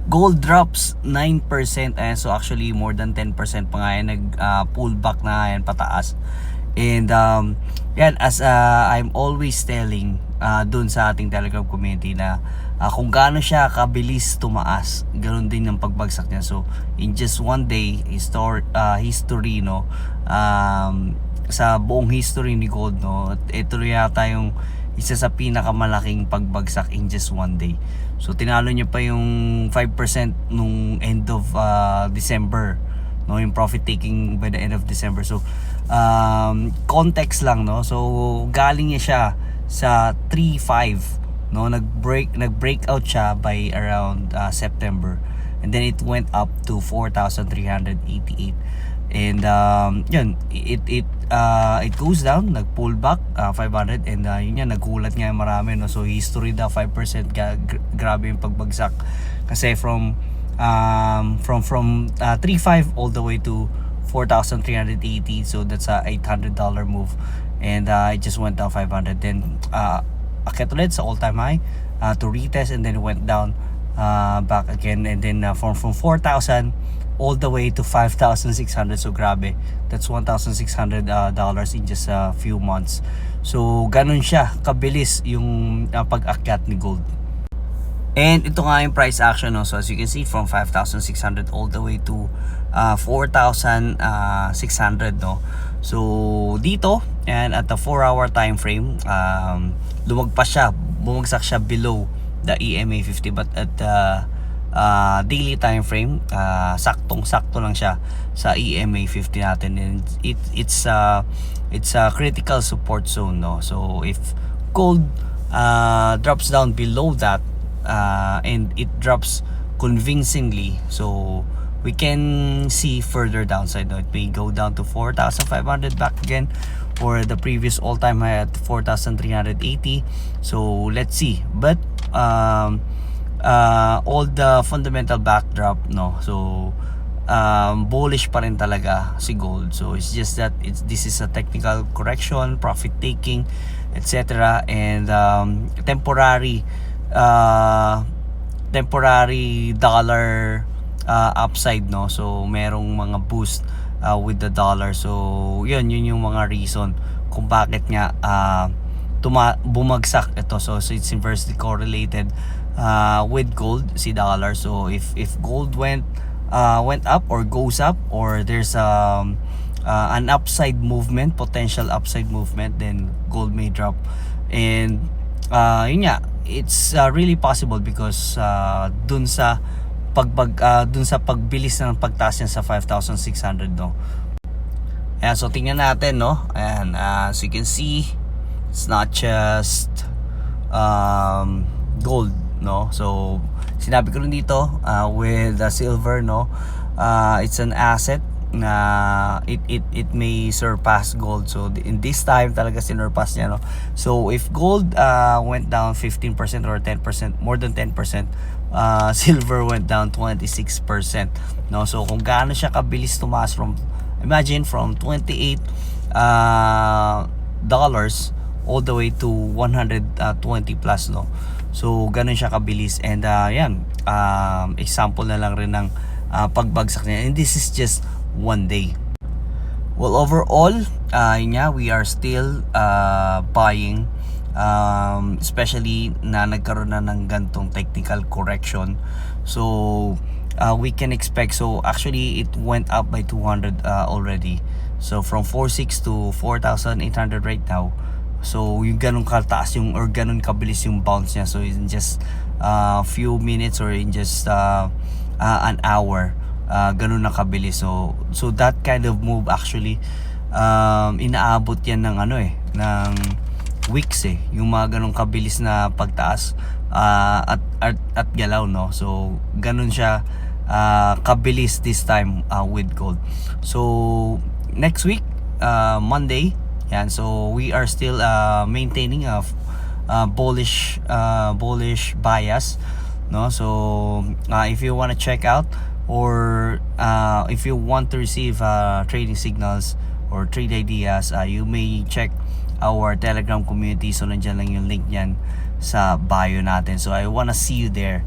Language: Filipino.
Gold drops 9%. Ayan, so actually more than 10% pa nga yan, pull back na yan pataas. And yan, as I'm always telling dun sa ating Telegram community na kung gaano siya kabilis tumaas, ganoon din yung pagbagsak niya. So in just one day, history, no, sa buong history ni gold, no, ito yata yung isa sa pinakamalaking pagbagsak in just one day. So tinalo niya pa yung 5% nung end of December, no, yung profit taking by the end of December. So context lang, no, so galing niya siya sa 3.5, no, nag-breakout siya by around September, and then it went up to 4,388. And yun, it goes down, nag-pull back 500, and yun yan, nagulat nga marami, no. So history da 5%, grabe yung pagbagsak kasi from 3.5 all the way to 4,380. So that's a $800 move, and it just went down 500, then akit ulit sa all-time high to retest, and then went down back again, and then from 4,000 all the way to 5,600. So grabe, that's $1,600 in just a few months. So ganun siya kabilis yung pag-akyat ni gold. And ito nga yung price action, no? So as you can see, from 5,600 all the way to 4,600, no? So dito, and at the 4-hour time frame, bumagsak siya below the EMA 50, but at the daily time frame, saktong-sakto lang siya sa EMA 50 natin, and it's a critical support zone, no? So if gold drops down below that, and it drops convincingly, so we can see further downside, no? It may go down to 4,500 back again, or the previous all-time high at 4,380. So let's see, but all the fundamental backdrop, no, so bullish pa rin talaga si gold. So it's just that this is a technical correction, profit taking, etc., and temporary dollar upside, no. So merong mga boost with the dollar. So yun yung mga reason kung bakit nga bumagsak ito. So it's inversely correlated with gold, si dollar. So if gold went up or goes up, or there's an upside movement, potential upside movement, then gold may drop. And yun nga, it's really possible because dun sa pagbilis ng pagtaas niya sa 5,600, no. Ayan, so tingnan natin, no. Ayan, so you can see it's not just gold, no. So sinabi ko rin dito with the silver, no, it's an asset na it may surpass gold. So in this time talaga sinurpass niya, no. So if gold went down 15% or 10%, more than 10%, silver went down 26%, no. So kung gaano siya kabilis tumaas imagine from 28 dollars all the way to 120 plus, no. So ganun siya kabilis, and yan, example na lang rin ng pagbagsak niya, and this is just one day. Well, overall, we are still buying, especially na nagkaroon na ng gantong technical correction. So we can expect, so actually it went up by 200 already. So from 4,600 to 4,800 right now. So yung ganun kataas or ganun kabilis yung bounce niya. So in just few minutes, or in just an hour, ganun na kabilis. So that kind of move actually inaabot yan ng ng weeks, yung mga ganun kabilis na pagtaas at galaw, no. So ganun siya kabilis this time with gold. So next week, Monday, yan, so we are still maintaining a bullish bias, no. So if you want to check out, or if you want to receive trading signals or trade ideas, you may check our Telegram community. So nandiyan lang yung link niyan sa bio natin. So I wanna see you there.